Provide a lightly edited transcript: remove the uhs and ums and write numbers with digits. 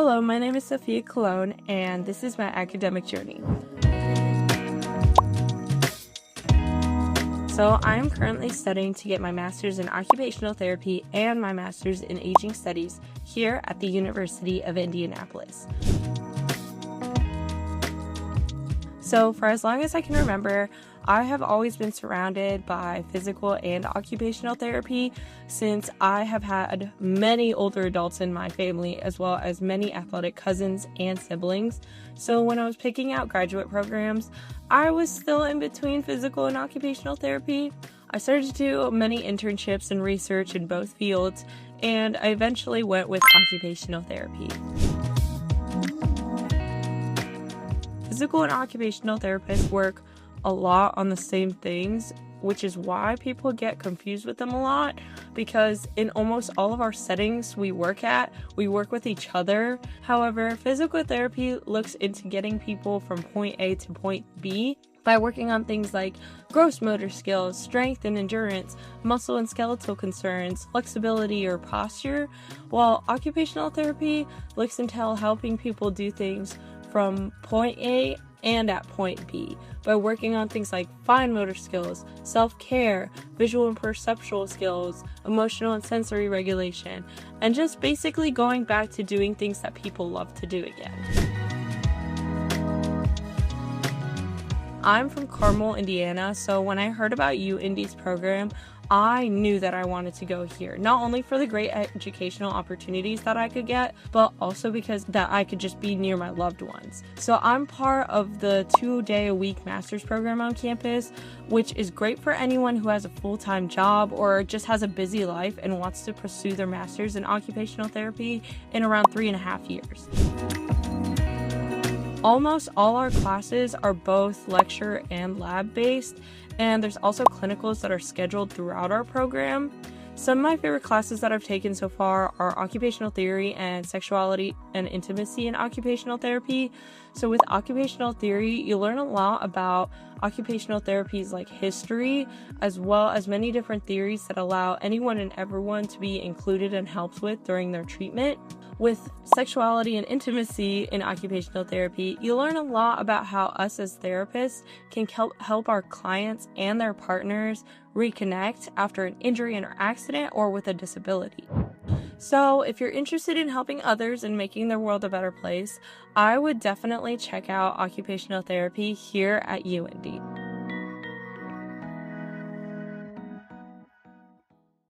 Hello, my name is Sofia and this is my academic journey. So I'm currently studying to get my master's in occupational therapy and my master's in aging studies here at the University of Indianapolis. So for as long as I can remember, I have always been surrounded by physical and occupational therapy since I have had many older adults in my family as well as many athletic cousins and siblings. So when I was picking out graduate programs, I was still in between physical and occupational therapy. I started to do many internships and research in both fields, and I eventually went with occupational therapy. Physical and occupational therapists work a lot on the same things, which is why people get confused with them a lot, because in almost all of our settings we work with each other. However, physical therapy looks into getting people from point A to point B by working on things like gross motor skills, strength and endurance, muscle and skeletal concerns, flexibility or posture, while occupational therapy looks into helping people do things from point A and at point B by working on things like fine motor skills, self-care, visual and perceptual skills, emotional and sensory regulation, and just basically going back to doing things that people love to do again. I'm from Carmel, Indiana, so when I heard about UIndy's program, I knew that I wanted to go here, not only for the great educational opportunities that I could get, but also because that I could just be near my loved ones. So I'm part of the 2-day-a-week master's program on campus, which is great for anyone who has a full-time job or just has a busy life and wants to pursue their master's in occupational therapy in around 3.5 years. Almost all our classes are both lecture and lab based, and there's also clinicals that are scheduled throughout our program. Some of my favorite classes that I've taken so far are occupational theory and sexuality and intimacy in occupational therapy. So with occupational theory, you learn a lot about occupational therapy's like history, as well as many different theories that allow anyone and everyone to be included and helped with during their treatment. With sexuality and intimacy in occupational therapy, you learn a lot about how us as therapists can help our clients and their partners reconnect after an injury or accident or with a disability. So if you're interested in helping others and making their world a better place, I would definitely check out occupational therapy here at UIndy.